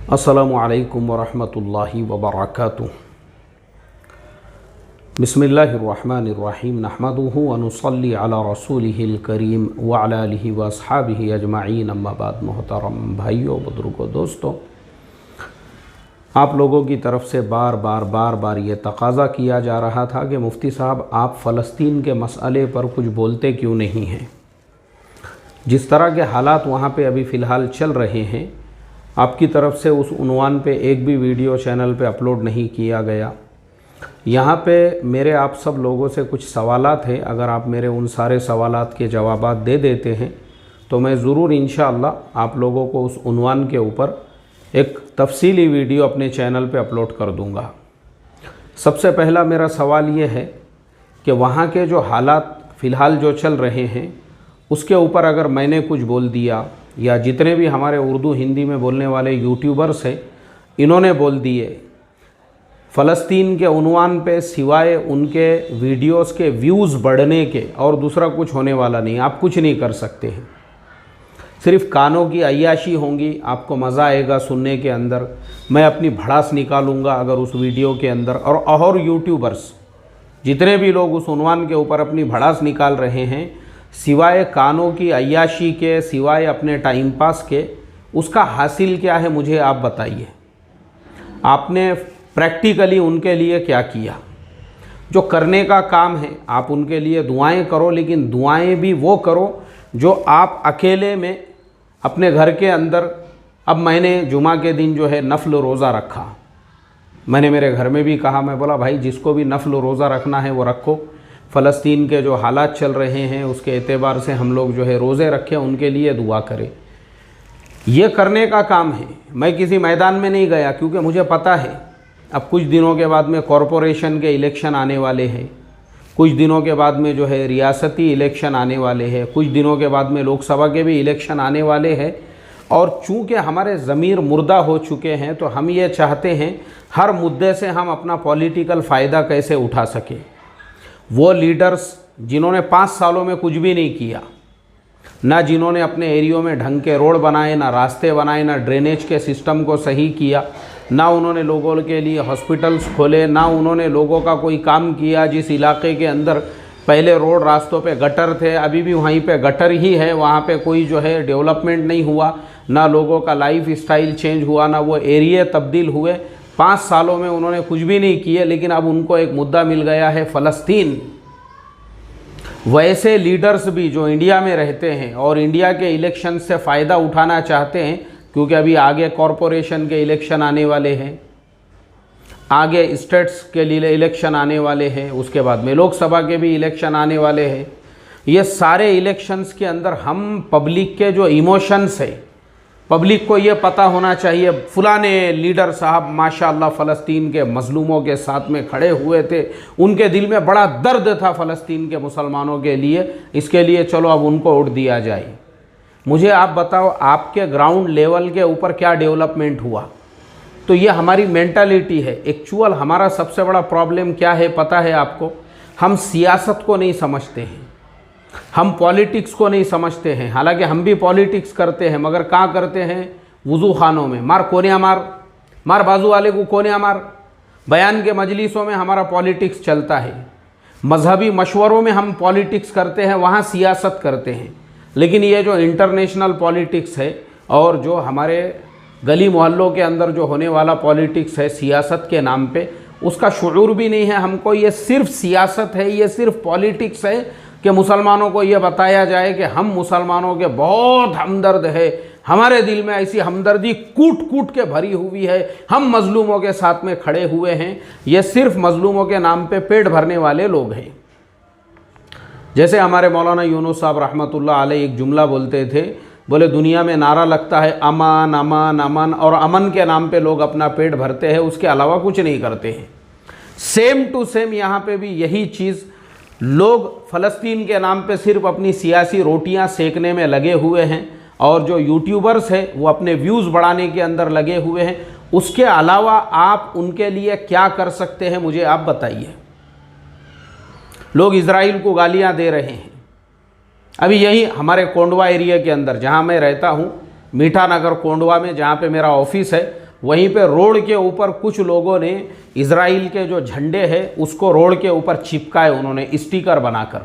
अस्सलामु अलैकुम वरहमतुल्लाहि वबरकातुहू। बिस्मिल्लाहिर्रहमानिर्रहीम। नहमदुहु व नुसल्ली अला रसूलिहिल करीम व अला आलिहि व अस्हाबिहि अजमाइन। अम्मा बाद। मोहतरम भाइयों, बुजुर्गों, दोस्तों, आप लोगों की तरफ से बार बार ये तकाज़ा किया जा रहा था कि मुफ्ती साहब आप फ़लस्तीन के मसले पर कुछ बोलते क्यों नहीं हैं। जिस तरह के हालात वहाँ पे अभी फ़िलहाल चल रहे हैं, आपकी तरफ से उस उन्वान पे एक भी वीडियो चैनल पे अपलोड नहीं किया गया। यहाँ पे मेरे आप सब लोगों से कुछ सवालात हैं। अगर आप मेरे उन सारे सवालात के जवाबात दे देते हैं तो मैं ज़रूर इंशाअल्लाह आप लोगों को उस उन्वान के ऊपर एक तफसीली वीडियो अपने चैनल पे अपलोड कर दूँगा। सबसे पहला मेरा सवाल ये है कि वहाँ के जो हालात फ़िलहाल जो चल रहे हैं उसके ऊपर अगर मैंने कुछ बोल दिया या जितने भी हमारे उर्दू हिंदी में बोलने वाले यूट्यूबर्स हैं इन्होंने बोल दिए, फ़लस्तीन के उन्वान पे सिवाय उनके वीडियोस के व्यूज़ बढ़ने के और दूसरा कुछ होने वाला नहीं। आप कुछ नहीं कर सकते हैं, सिर्फ कानों की अय्याशी होंगी, आपको मज़ा आएगा सुनने के अंदर। मैं अपनी भड़ास निकालूंगा अगर उस वीडियो के अंदर, और यूट्यूबर्स जितने भी लोग उस उन्वान के ऊपर अपनी भड़ास निकाल रहे हैं, सिवाय कानों की अय्याशी के, सिवाय अपने टाइम पास के, उसका हासिल क्या है मुझे आप बताइए। आपने प्रैक्टिकली उनके लिए क्या किया? जो करने का काम है आप उनके लिए दुआएं करो, लेकिन दुआएं भी वो करो जो आप अकेले में अपने घर के अंदर। अब मैंने जुमा के दिन जो है नफल रोज़ा रखा। मैंने मेरे घर में भी कहा, मैं बोला भाई जिसको भी नफल रोज़ा रखना है वो रखो। फ़लस्तीन के जो हालात चल रहे हैं उसके एतबार से हम लोग जो है रोज़े रखें, उनके लिए दुआ करें। ये करने का काम है। मैं किसी मैदान में नहीं गया क्योंकि मुझे पता है अब कुछ दिनों के बाद में कॉरपोरेशन के इलेक्शन आने वाले हैं, कुछ दिनों के बाद में जो है रियासती इलेक्शन आने वाले हैं, कुछ दिनों के बाद में लोकसभा के भी इलेक्शन आने वाले हैं। और चूँकि हमारे ज़मीर मुर्दा हो चुके हैं तो हम ये चाहते हैं हर मुद्दे से हम अपना पॉलिटिकल फ़ायदा कैसे उठा सकें। वो लीडर्स जिन्होंने 5 सालों में कुछ भी नहीं किया, ना जिन्होंने अपने एरियो में ढंग के रोड बनाए, ना रास्ते बनाए, ना ड्रेनेज के सिस्टम को सही किया, ना उन्होंने लोगों के लिए हॉस्पिटल्स खोले, ना उन्होंने लोगों का कोई काम किया। जिस इलाके के अंदर पहले रोड रास्तों पे गटर थे, अभी भी वहीं पे गटर ही है, वहाँ पे कोई जो है डेवलपमेंट नहीं हुआ, ना लोगों का लाइफ स्टाइल चेंज हुआ, ना वो एरिया तब्दील हुए। 5 सालों में उन्होंने कुछ भी नहीं किए, लेकिन अब उनको एक मुद्दा मिल गया है फ़लस्तीन। वैसे लीडर्स भी जो इंडिया में रहते हैं और इंडिया के इलेक्शन से फ़ायदा उठाना चाहते हैं, क्योंकि अभी आगे कॉरपोरेशन के इलेक्शन आने वाले हैं, आगे स्टेट्स के लिए इलेक्शन आने वाले हैं, उसके बाद में लोकसभा के भी इलेक्शन आने वाले हैं। ये सारे इलेक्शंस के अंदर हम पब्लिक के जो इमोशंस है, पब्लिक को ये पता होना चाहिए फलाने लीडर साहब माशाअल्लाह फ़लस्तीन के मज़लूमों के साथ में खड़े हुए थे, उनके दिल में बड़ा दर्द था फ़लस्तीन के मुसलमानों के लिए, इसके लिए चलो अब उनको वोट दिया जाए। मुझे आप बताओ आपके ग्राउंड लेवल के ऊपर क्या डेवलपमेंट हुआ? तो ये हमारी मेंटालिटी है। एक्चुअल हमारा सबसे बड़ा प्रॉब्लम क्या है पता है आपको? हम सियासत को नहीं समझते हैं, हम पॉलिटिक्स को नहीं समझते हैं। हालांकि हम भी पॉलिटिक्स करते हैं, मगर कहाँ करते हैं? वज़ू खानों में। मार कोनिया मार बाजू वाले को कोनिया मार। बयान के मजलिसों में हमारा पॉलिटिक्स चलता है, मजहबी मशवरों में हम पॉलिटिक्स करते हैं, वहाँ सियासत करते हैं। लेकिन ये जो इंटरनेशनल पॉलिटिक्स है और जो हमारे गली मोहल्लों के अंदर जो होने वाला पॉलिटिक्स है सियासत के नाम पे, उसका शुऊर भी नहीं है हमको। ये सिर्फ सियासत है, ये सिर्फ पॉलिटिक्स है कि मुसलमानों को ये बताया जाए कि हम मुसलमानों के बहुत हमदर्द है, हमारे दिल में ऐसी हमदर्दी कूट कूट के भरी हुई है, हम मजलूमों के साथ में खड़े हुए हैं। ये सिर्फ मजलूमों के नाम पे पेट भरने वाले लोग हैं। जैसे हमारे मौलाना यूनुस साहब रहमतुल्लाह अलैह एक जुमला बोलते थे, बोले दुनिया में नारा लगता है अमन अमन अमन, और अमन के नाम पे लोग अपना पेट भरते हैं, उसके अलावा कुछ नहीं करते हैं। सेम टू सेम यहाँ पे भी यही चीज़, लोग फ़लस्तीन के नाम पे सिर्फ अपनी सियासी रोटियां सेकने में लगे हुए हैं, और जो यूट्यूबर्स हैं वो अपने व्यूज़ बढ़ाने के अंदर लगे हुए हैं। उसके अलावा आप उनके लिए क्या कर सकते हैं मुझे आप बताइए। लोग इजराइल को गालियां दे रहे हैं। अभी यही हमारे कोंडवा एरिया के अंदर जहां मैं रहता हूं, मीठा नगर कोंडवा में, जहाँ पे मेरा ऑफिस है, वहीं पे रोड के ऊपर कुछ लोगों ने इजराइल के जो झंडे हैं उसको रोड के ऊपर चिपकाए, उन्होंने स्टिकर बनाकर,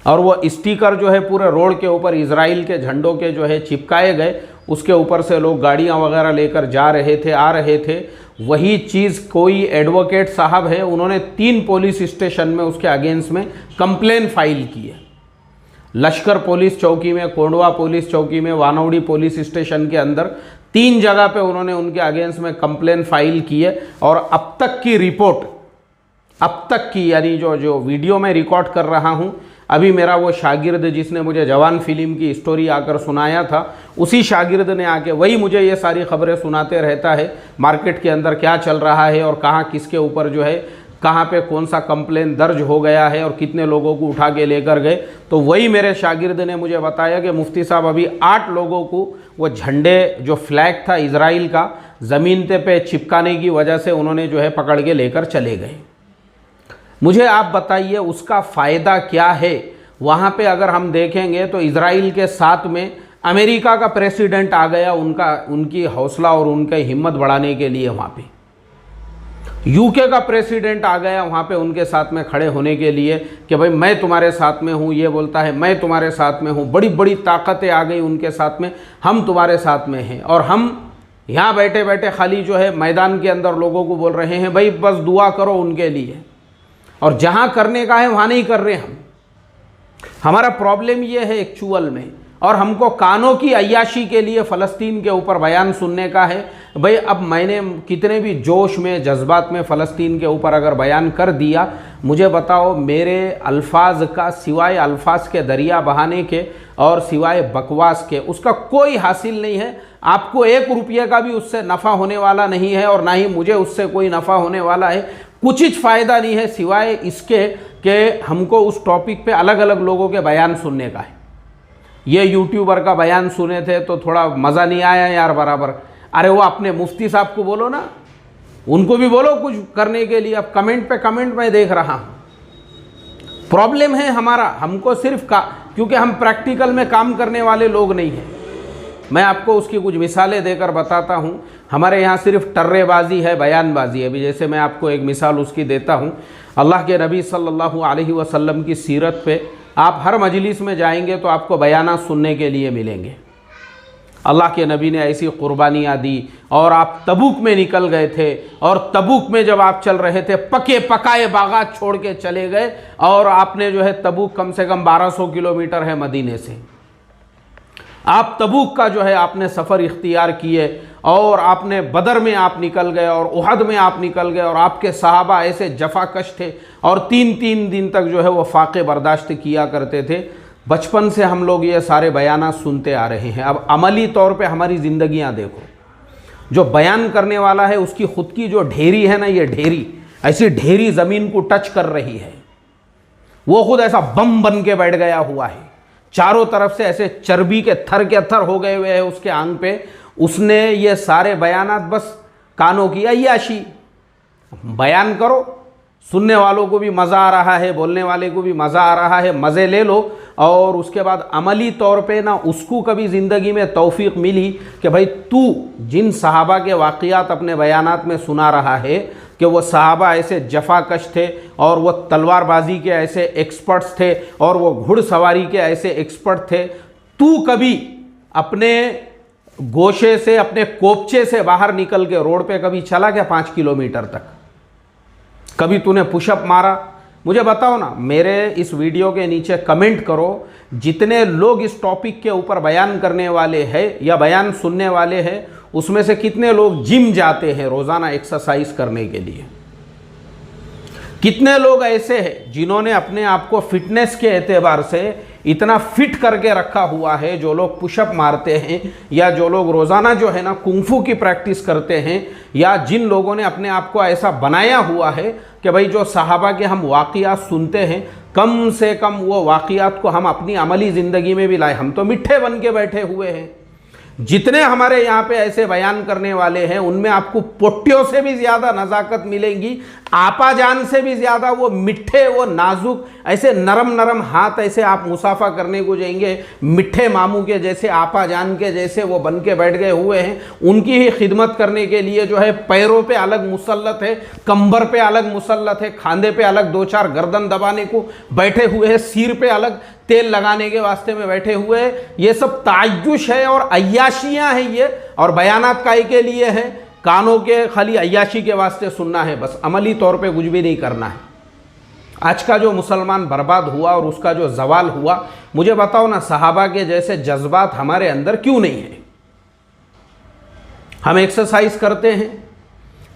और वो स्टिकर जो है पूरे रोड के ऊपर इजराइल के झंडों के जो है चिपकाए गए। उसके ऊपर से लोग गाड़ियां वगैरह लेकर जा रहे थे, आ रहे थे। वही चीज़ कोई एडवोकेट साहब है, उन्होंने 3 पुलिस स्टेशन में उसके अगेंस्ट में कंप्लेन फाइल की है। लश्कर पुलिस चौकी में, कोंडवा पुलिस चौकी में, वानौड़ी पुलिस स्टेशन के अंदर 3 जगह पे उन्होंने उनके अगेंस्ट में कंप्लेन फाइल की है। और अब तक की रिपोर्ट, अब तक की, यानी जो वीडियो में रिकॉर्ड कर रहा हूँ, अभी मेरा वो शागिर्द जिसने मुझे जवान फिल्म की स्टोरी आकर सुनाया था, उसी शागिर्द ने आके वही मुझे ये सारी खबरें सुनाते रहता है, मार्केट के अंदर क्या चल रहा है और कहाँ किसके ऊपर जो है, कहाँ पे कौन सा कंप्लेन दर्ज हो गया है और कितने लोगों को उठा के लेकर गए। तो वही मेरे शागिर्द ने मुझे बताया कि मुफ्ती साहब अभी 8 लोगों को वो झंडे, जो फ्लैग था इजराइल का, ज़मीन पे चिपकाने की वजह से उन्होंने जो है पकड़ के लेकर चले गए। मुझे आप बताइए उसका फ़ायदा क्या है। वहाँ पे अगर हम देखेंगे तो इजराइल के साथ में अमेरिका का प्रेसिडेंट आ गया, उनकी हौसला और उनकी हिम्मत बढ़ाने के लिए। वहाँ पे यूके का प्रेसिडेंट आ गया वहाँ पे उनके साथ में खड़े होने के लिए कि भाई मैं तुम्हारे साथ में हूँ, ये बोलता है मैं तुम्हारे साथ में हूँ। बड़ी बड़ी ताकतें आ गई उनके साथ में, हम तुम्हारे साथ में हैं। और हम यहाँ बैठे बैठे खाली जो है मैदान के अंदर लोगों को बोल रहे हैं भाई बस दुआ करो उनके लिए, और जहाँ करने का है वहाँ नहीं कर रहे हम। हमारा प्रॉब्लम ये है एक्चुअल में, और हमको कानों की अय्याशी के लिए फ़लस्तीन के ऊपर बयान सुनने का है। भाई अब मैंने कितने भी जोश में, जज्बात में फ़लस्तीन के ऊपर अगर बयान कर दिया, मुझे बताओ मेरे अल्फाज का सिवाय अल्फाज के दरिया बहाने के और सिवाय बकवास के उसका कोई हासिल नहीं है। आपको 1 रुपये का भी उससे नफ़ा होने वाला नहीं है, और ना ही मुझे उससे कोई नफ़ा होने वाला है। कुछ ही फ़ायदा नहीं है सिवाय इसके कि हमको उस टॉपिक पे अलग अलग लोगों के बयान सुनने का है। ये यूट्यूबर का बयान सुने थे तो थोड़ा मज़ा नहीं आया यार बराबर। अरे वो अपने मुफ्ती साहब को बोलो ना, उनको भी बोलो कुछ करने के लिए। अब कमेंट पे कमेंट मैं देख रहा हूँ। प्रॉब्लम है हमारा, हमको सिर्फ क्योंकि हम प्रैक्टिकल में काम करने वाले लोग नहीं हैं। मैं आपको उसकी कुछ मिसालें देकर बताता हूँ। हमारे यहाँ सिर्फ टर्रेबाजी है, बयानबाजी है। अभी जैसे मैं आपको एक मिसाल उसकी देता हूँ। अल्लाह के नबी सल्लल्लाहु अलैहि वसल्लम की सीरत पे आप हर मजलिस में जाएंगे तो आपको बयाना सुनने के लिए मिलेंगे। अल्लाह के नबी ने ऐसी कुर्बानियाँ दी, और आप तबूक में निकल गए थे, और तबूक में जब आप चल रहे थे पके पकाए बागात छोड़ के चले गए, और आपने जो है तबूक कम से कम 1200 किलोमीटर है मदीने से। आप तबूक का जो है आपने सफ़र इख्तियार किए, और आपने बदर में आप निकल गए, और उहद में आप निकल गए, और आपके सहाबा ऐसे जफाकश थे और 3-3 दिन तक जो है वो फाक़े बर्दाश्त किया करते थे। बचपन से हम लोग ये सारे बयाना सुनते आ रहे हैं। अब अमली तौर पे हमारी ज़िंदगियाँ देखो। जो बयान करने वाला है उसकी ख़ुद की जो ढेरी है ना, ये ढेरी ऐसी ढेरी ज़मीन को टच कर रही है। वो खुद ऐसा बम बन के बैठ गया हुआ है, चारों तरफ से ऐसे चर्बी के थर हो गए हुए हैं उसके आंग पे। उसने ये सारे बयानात बस कानों की अय्याशी, बयान करो, सुनने वालों को भी मज़ा आ रहा है, बोलने वाले को भी मज़ा आ रहा है, मज़े ले लो। और उसके बाद अमली तौर पे ना उसको कभी ज़िंदगी में तौफीक मिली कि भाई तू जिन सहाबा के वाक़ियात अपने बयानात में सुना रहा है कि वो सहाबा ऐसे जफाकश थे, और वो तलवारबाजी के ऐसे एक्सपर्ट्स थे, और वो घुड़सवारी के ऐसे एक्सपर्ट थे, तू कभी अपने गोशे से, अपने कोपचे से बाहर निकल के रोड पे कभी चला क्या 5 किलोमीटर तक? कभी तूने पुशअप मारा? मुझे बताओ ना। मेरे इस वीडियो के नीचे कमेंट करो, जितने लोग इस टॉपिक के ऊपर बयान करने वाले हैं या बयान सुनने वाले हैं, उसमें से कितने लोग जिम जाते हैं रोज़ाना एक्सरसाइज करने के लिए? कितने लोग ऐसे हैं जिन्होंने अपने आप को फिटनेस के एतबार से इतना फिट करके रखा हुआ है, जो लोग पुशअप मारते हैं, या जो लोग रोज़ाना जो है ना कुंफू की प्रैक्टिस करते हैं, या जिन लोगों ने अपने आप को ऐसा बनाया हुआ है कि भाई जो सहाबा के हम वाक़ियात सुनते हैं, कम से कम वो वाक़ियात को हम अपनी अमली ज़िंदगी में भी लाए। हम तो मिठ्ठे बन के बैठे हुए हैं। जितने हमारे यहाँ पे ऐसे बयान करने वाले हैं, उनमें आपको पोट्टियों से भी ज़्यादा नज़ाकत मिलेंगी, आपा जान से भी ज़्यादा वो मिठे, वो नाजुक, ऐसे नरम नरम हाथ, ऐसे आप मुसाफा करने को जाएंगे, मिठे मामू के जैसे, आपा जान के जैसे वो बन के बैठ गए हुए हैं। उनकी ही खिदमत करने के लिए जो है पैरों पे अलग मुसल्लत है, कंबर पे अलग मुसल्लत है, खांधे पे अलग, दो चार गर्दन दबाने को बैठे हुए हैं, सिर पे अलग तेल लगाने के वास्ते में बैठे हुए हैं। ये सब तायुश है और अय्याशियाँ हैं ये, और बयानात काय के लिए है, कानों के खाली अय्याशी के वास्ते सुनना है बस, अमली तौर पे कुछ भी नहीं करना है। आज का जो मुसलमान बर्बाद हुआ और उसका जो जवाल हुआ, मुझे बताओ ना, सहाबा के जैसे जज्बात हमारे अंदर क्यों नहीं है? हम एक्सरसाइज करते हैं,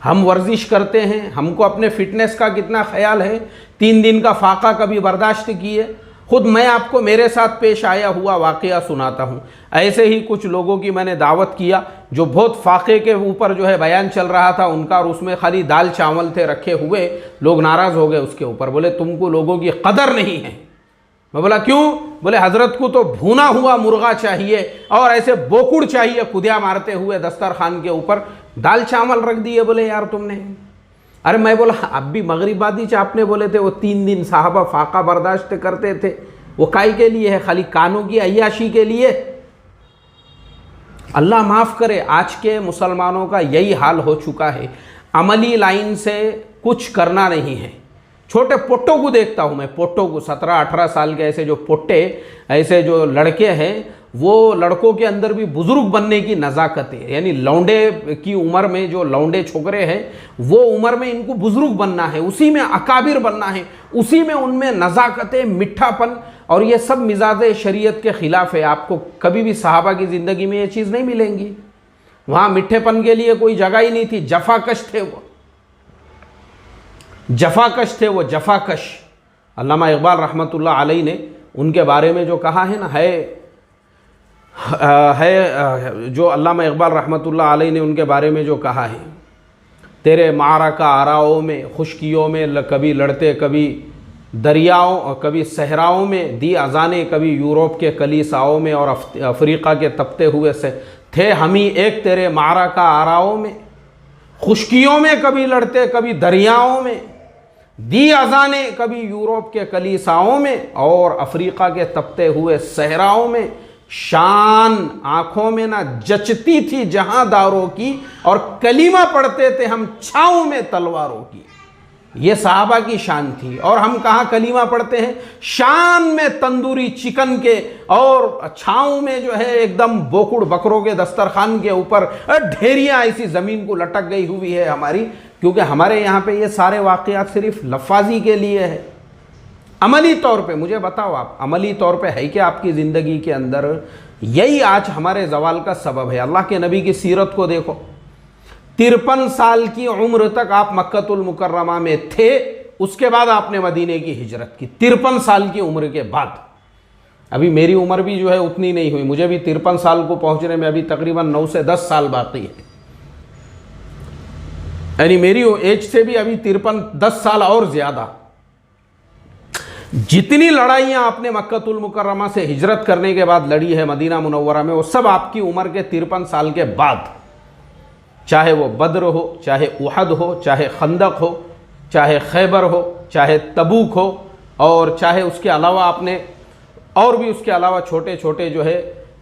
हम वर्जिश करते हैं, हमको अपने फिटनेस का कितना ख्याल है, 3 दिन का फाका कभी बर्दाश्त किए? खुद मैं आपको मेरे साथ पेश आया हुआ वाक़या सुनाता हूँ। ऐसे ही कुछ लोगों की मैंने दावत किया, जो बहुत फाके के ऊपर जो है बयान चल रहा था उनका, और उसमें खाली दाल चावल थे रखे हुए। लोग नाराज़ हो गए उसके ऊपर, बोले तुमको लोगों की कदर नहीं है। मैं बोला क्यों? बोले हज़रत को तो भुना हुआ मुर्गा चाहिए और ऐसे बोकुड़ चाहिए, खुदिया मारते हुए दस्तरखान के ऊपर दाल चावल रख दिए। बोले यार तुमने, अरे मैं बोला अब भी मगरिबादी च आपने बोले थे वो 3 दिन साहबा फाका बर्दाश्त करते थे, वो काय के लिए है? खाली कानों की अय्याशी के लिए। अल्लाह माफ़ करे, आज के मुसलमानों का यही हाल हो चुका है, अमली लाइन से कुछ करना नहीं है। छोटे पोट्टों को देखता हूँ मैं, पोट्टों को 17-18 साल के ऐसे जो पोट्टे, ऐसे जो लड़के हैं, वो लड़कों के अंदर भी बुजुर्ग बनने की नज़ाकत है। यानी लौंडे की उम्र में जो लौंडे छोकरे हैं, वो उम्र में इनको बुजुर्ग बनना है, उसी में अकाबिर बनना है, उसी में उनमें नज़ाकत, मीठापन, और ये सब मिजाज शरीयत के ख़िलाफ़ है। आपको कभी भी सहाबा की ज़िंदगी में ये चीज़ नहीं मिलेंगी। वहाँ मीठेपन के लिए कोई जगह ही नहीं थी। जफाकश थे वो, जफाकश थे वो, जफाकश। अल्लामा इकबाल रहमतुल्लाह अलैह ने उनके बारे में जो कहा है ना, जो अल्लामा इकबाल रहमतुल्लाह अलैह ने उनके बारे में जो कहा है, तेरे मारका आराओं में, खुशकियों में कभी लड़ते, कभी दरियाओं और कभी सहराओं में दी अजाने, कभी यूरोप के कलीसाओं में और अफ्रीका के तपते हुए से थे हम ही एक तेरे मारका आराओं में, खुशकियों में कभी लड़ते, कभी दरियाओं में दी अजाने, कभी यूरोप के कलीसाओं में और अफ्रीका के तपते हुए सहराओं में। शान आंखों में ना जचती थी जहांदारों की, और कलीमा पढ़ते थे हम छाँव में तलवारों की। ये सहाबा की शान थी। और हम कहाँ कलीमा पढ़ते हैं? शान में तंदूरी चिकन के, और छाँव में जो है एकदम बोकुड़ बकरों के दस्तरखान के ऊपर ढेरियाँ ऐसी ज़मीन को लटक गई हुई है हमारी, क्योंकि हमारे यहाँ पे ये सारे वाक़यात सिर्फ लफाजी के लिए है। अमली तौर पे मुझे बताओ, आप अमली तौर पे है कि आपकी ज़िंदगी के अंदर? यही आज हमारे जवाल का सबब है। अल्लाह के नबी की सीरत को देखो, 53 साल की उम्र तक आप मक्कतुल मुकर्रमा में थे, उसके बाद आपने मदीने की हिजरत की, 53 साल की उम्र के बाद। अभी मेरी उम्र भी जो है उतनी नहीं हुई, मुझे भी 53 साल को पहुंचने में अभी तकरीबन 9 से 10 साल बाकी है। यानी मेरी एज से भी अभी 10 साल और ज़्यादा। जितनी लड़ाइयाँ आपने मक्कतुल मुकर्रमा से हिजरत करने के बाद लड़ी है मदीना मुनव्वरा में, वो सब आपकी उम्र के 53 साल के बाद। चाहे वो बद्र हो, चाहे उहद हो, चाहे खंदक हो, चाहे खैबर हो, चाहे तबूक हो, और चाहे उसके अलावा आपने और भी उसके अलावा छोटे छोटे जो है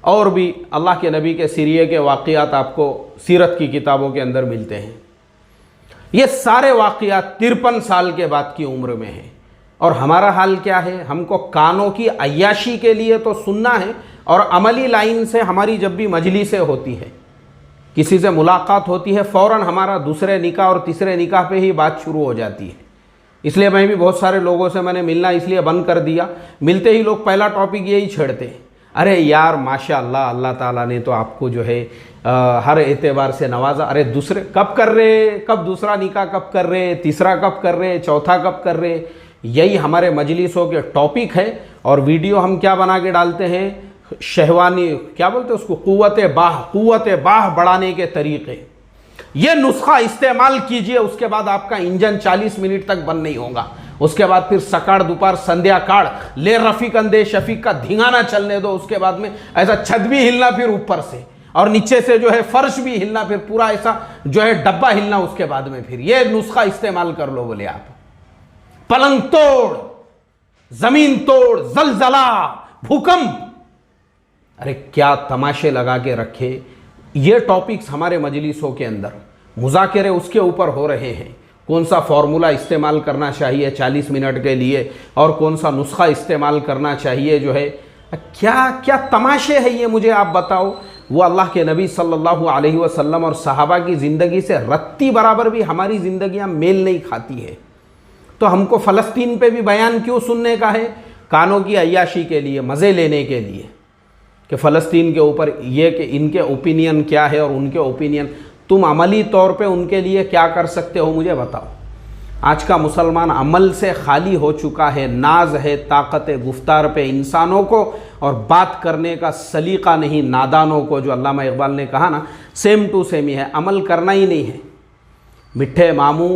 और भी अल्लाह के नबी के सीरिये के वाक़यात आपको सीरत की किताबों के अंदर मिलते हैं। ये सारे वाक़यात 53 साल के बाद की उम्र में हैं। और हमारा हाल क्या है? हमको कानों की अय्याशी के लिए तो सुनना है, और अमली लाइन से हमारी जब भी मजलिसें होती है, किसी से मुलाकात होती है, फ़ौरन हमारा दूसरे निकाह और तीसरे निकाह पे ही बात शुरू हो जाती है। इसलिए मैं भी बहुत सारे लोगों से मैंने मिलना इसलिए बंद कर दिया। मिलते ही लोग पहला टॉपिक यही छेड़ते हैं, अरे यार माशाअल्लाह, अल्लाह ताला ने तो आपको जो है हर एतबार से नवाजा। अरे दूसरे कब कर रहे, कब दूसरा निकाह कब कर रहे, तीसरा कब कर रहे, चौथा कब कर रहे, यही हमारे मजलिसों के टॉपिक है। और वीडियो हम क्या बना के डालते हैं? शहवानी, क्या बोलते हैं उसको, कुव्वत बाह बढ़ाने के तरीक़े। ये नुस्खा इस्तेमाल कीजिए, उसके बाद आपका इंजन 40 मिनट तक बंद नहीं होगा। उसके बाद फिर सकाड़ दोपहर संध्या काड़ ले रफ़ीक अंदे शफीक का धिंगाना चलने दो। उसके बाद में ऐसा छत भी हिलना फिर ऊपर से, और नीचे से जो है फर्श भी हिलना, फिर पूरा ऐसा जो है डब्बा हिलना उसके बाद में, फिर ये नुस्खा इस्तेमाल कर लो बोले आप। पलंग तोड़, जमीन तोड़, जलजला, भूकंप, अरे क्या तमाशे लगा के रखे। ये टॉपिक्स हमारे मजलिसों के अंदर मुज़ाकरे उसके ऊपर हो रहे हैं, कौन सा फॉर्मूला इस्तेमाल करना चाहिए 40 मिनट के लिए और कौन सा नुस्खा इस्तेमाल करना चाहिए जो है। क्या क्या तमाशे हैं ये, मुझे आप बताओ। वो अल्लाह के नबी सल्लल्लाहु अलैहि वसल्लम और सहाबा की ज़िंदगी से रत्ती बराबर भी हमारी ज़िंदगियाँ मेल नहीं खाती है, तो हमको फ़लस्तीन पे भी बयान क्यों सुनने का है? कानों की अय्याशी के लिए, मज़े लेने के लिए कि फ़लस्तीन के ऊपर ये कि इनके ओपिनियन क्या है और उनके ओपिनियन, तुम अमली तौर पे उनके लिए क्या कर सकते हो मुझे बताओ। आज का मुसलमान अमल से खाली हो चुका है, नाज है ताकत गुफ्तार पे इंसानों को, और बात करने का सलीका नहीं नादानों को। जो अल्लामा इकबाल ने कहा ना, सेम टू सेम ही है, अमल करना ही नहीं है। मिठे मामू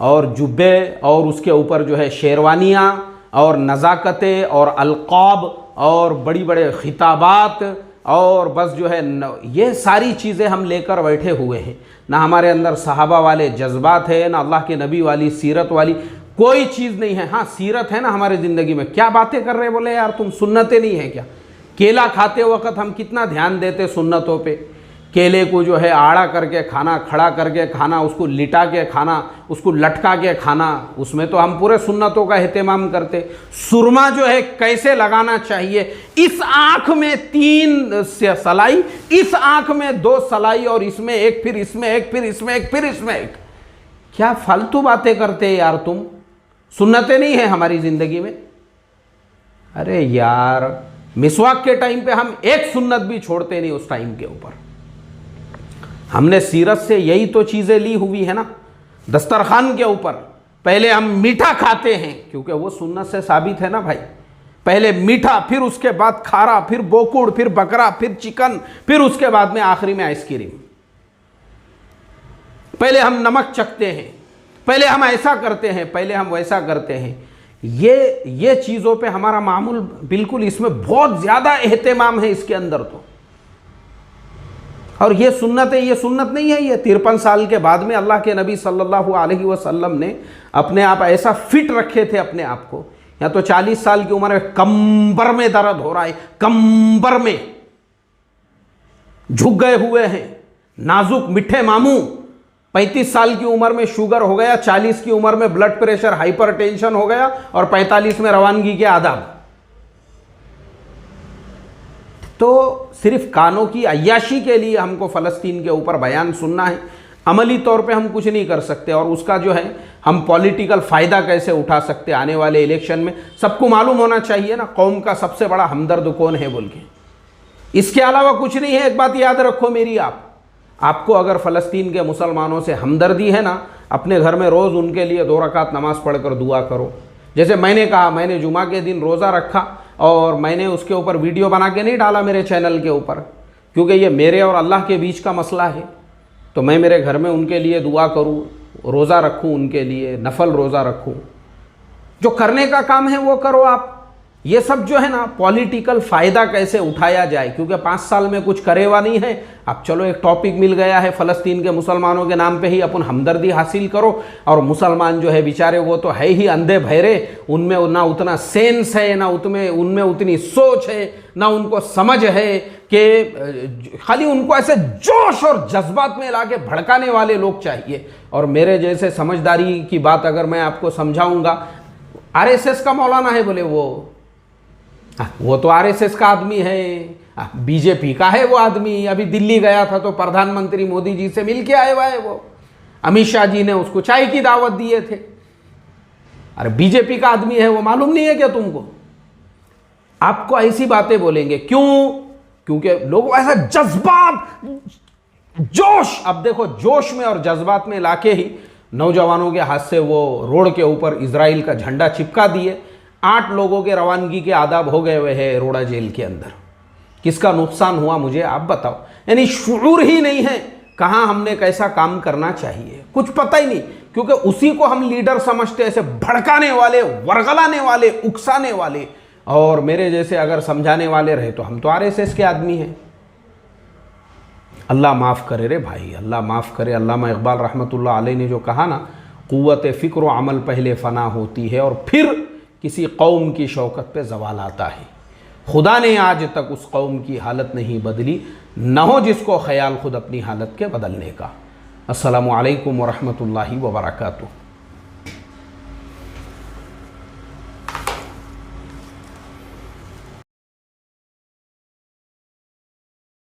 और जुब्बे और उसके ऊपर जो है शेरवानियाँ और नज़ाकतें और अलक़ाब और बड़ी बड़े खिताबात और बस जो है ये सारी चीज़ें हम लेकर बैठे हुए हैं। ना हमारे अंदर सहाबा वाले जज्बात है, ना अल्लाह के नबी वाली सीरत वाली कोई चीज़ नहीं है। हाँ, सीरत है ना हमारी ज़िंदगी में। क्या बातें कर रहे बोले यार, तुम सुन्नतें नहीं है क्या? केला खाते वक्त हम कितना ध्यान देते सुन्नतों पे। केले को जो है आड़ा करके खाना, खड़ा करके खाना, उसको लिटा के खाना, उसको लटका के खाना, उसमें तो हम पूरे सुन्नतों का एहतमाम करते। सुरमा जो है कैसे लगाना चाहिए, इस आँख में 3 सलाई, इस आँख में 2 सलाई, और इसमें एक, फिर इसमें एक, फिर इसमें एक, फिर इसमें एक। क्या फालतू बातें करते यार तुम, सुन्नतें नहीं है हमारी ज़िंदगी में। अरे यार, मिसवाक के टाइम पे हम एक सुन्नत भी छोड़ते नहीं उस टाइम के ऊपर। हमने सीरत से यही तो चीज़ें ली हुई है ना। दस्तरखान के ऊपर पहले हम मीठा खाते हैं क्योंकि वो सुन्नत से साबित है ना भाई। पहले मीठा, फिर उसके बाद खारा, फिर बोकुड़, फिर बकरा, फिर चिकन, फिर उसके बाद में आखिरी में आइसक्रीम। पहले हम नमक चखते हैं, पहले हम ऐसा करते हैं, पहले हम वैसा करते हैं। ये चीज़ों पे हमारा मामूल बिल्कुल, इसमें बहुत ज़्यादा एहतमाम है इसके अंदर तो। और ये सुन्नत है, ये सुन्नत नहीं है। ये 53 साल के बाद में अल्लाह के नबी सल्लल्लाहु अलैहि वसल्लम ने अपने आप ऐसा फिट रखे थे अपने आप को। या तो 40 साल की उम्र में कंबर में दर्द हो रहा है, कंबर में झुक गए हुए हैं, नाजुक मिठे मामू। 35 साल की उम्र में शुगर हो गया, 40 की उम्र में ब्लड प्रेशर, हाइपरटेंशन हो गया, और 45 में रवानगी के आदाब। तो सिर्फ कानों की अय्याशी के लिए हमको फ़लस्तीन के ऊपर बयान सुनना है, अमली तौर पे हम कुछ नहीं कर सकते। और उसका जो है हम पॉलिटिकल फ़ायदा कैसे उठा सकते आने वाले इलेक्शन में, सबको मालूम होना चाहिए ना कौम का सबसे बड़ा हमदर्द कौन है बोल के। इसके अलावा कुछ नहीं है। एक बात याद रखो मेरी, आपको अगर फ़लस्तीन के मुसलमानों से हमदर्दी है ना, अपने घर में रोज़ उनके लिए 2 रकात नमाज़ पढ़कर दुआ करो। जैसे मैंने कहा, मैंने जुमा के दिन रोज़ा रखा और मैंने उसके ऊपर वीडियो बना के नहीं डाला मेरे चैनल के ऊपर, क्योंकि ये मेरे और अल्लाह के बीच का मसला है। तो मैं मेरे घर में उनके लिए दुआ करूँ, रोज़ा रखूँ, उनके लिए नफल रोज़ा रखूँ। जो करने का काम है वो करो आप। ये सब जो है ना पॉलिटिकल फ़ायदा कैसे उठाया जाए, क्योंकि 5 साल में कुछ करेवा नहीं है। अब चलो एक टॉपिक मिल गया है, फ़लस्तीन के मुसलमानों के नाम पे ही अपन हमदर्दी हासिल करो। और मुसलमान जो है बेचारे वो तो है ही अंधे बहरे, उनमें ना उतना सेंस है, ना उनमें उतनी सोच है, ना उनको समझ है कि खाली उनको ऐसे जोश और जज्बात में ला के भड़काने वाले लोग चाहिए। और मेरे जैसे समझदारी की बात अगर मैं आपको समझाऊंगा, RSS का मौलाना है बोले वो तो RSS का आदमी है, बीजेपी का है वो आदमी। अभी दिल्ली गया था तो प्रधानमंत्री मोदी जी से मिल के आए हुआ है वो। अमित शाह जी ने उसको चाय की दावत दिए थे। अरे बीजेपी का आदमी है वो, मालूम नहीं है क्या तुमको? आपको ऐसी बातें बोलेंगे क्यों? क्योंकि लोग ऐसा जज्बात, जोश, अब देखो जोश में और जज्बात में लाके ही नौजवानों के हाथ से वो रोड के ऊपर इजराइल का झंडा चिपका दिए। 8 लोगों के रवानगी के आदाब हो गए हुए हैं रोड़ा जेल के अंदर। किसका नुकसान हुआ मुझे आप बताओ। यानी शुऊर ही नहीं है कहाँ हमने कैसा काम करना चाहिए, कुछ पता ही नहीं। क्योंकि उसी को हम लीडर समझते, ऐसे भड़काने वाले, वर्गलाने वाले, उकसाने वाले। और मेरे जैसे अगर समझाने वाले रहे तो हम तो RSS के आदमी हैं। अल्लाह माफ़ करे रे भाई, अल्लाह माफ़ करे। अल्लामा इकबाल रहमतुल्लाह अलैह ने जो कहा ना, क़ुव्वत फ़िक्र व अमल पहले फ़ना होती है और फिर किसी कौम की शौकत पे ज़वाल आता है। खुदा ने आज तक उस कौम की हालत नहीं बदली, न हो जिसको ख़याल ख़ुद अपनी हालत के बदलने का। अस्सलामु अलैकुम व रहमतुल्लाहि व बरकातुहू।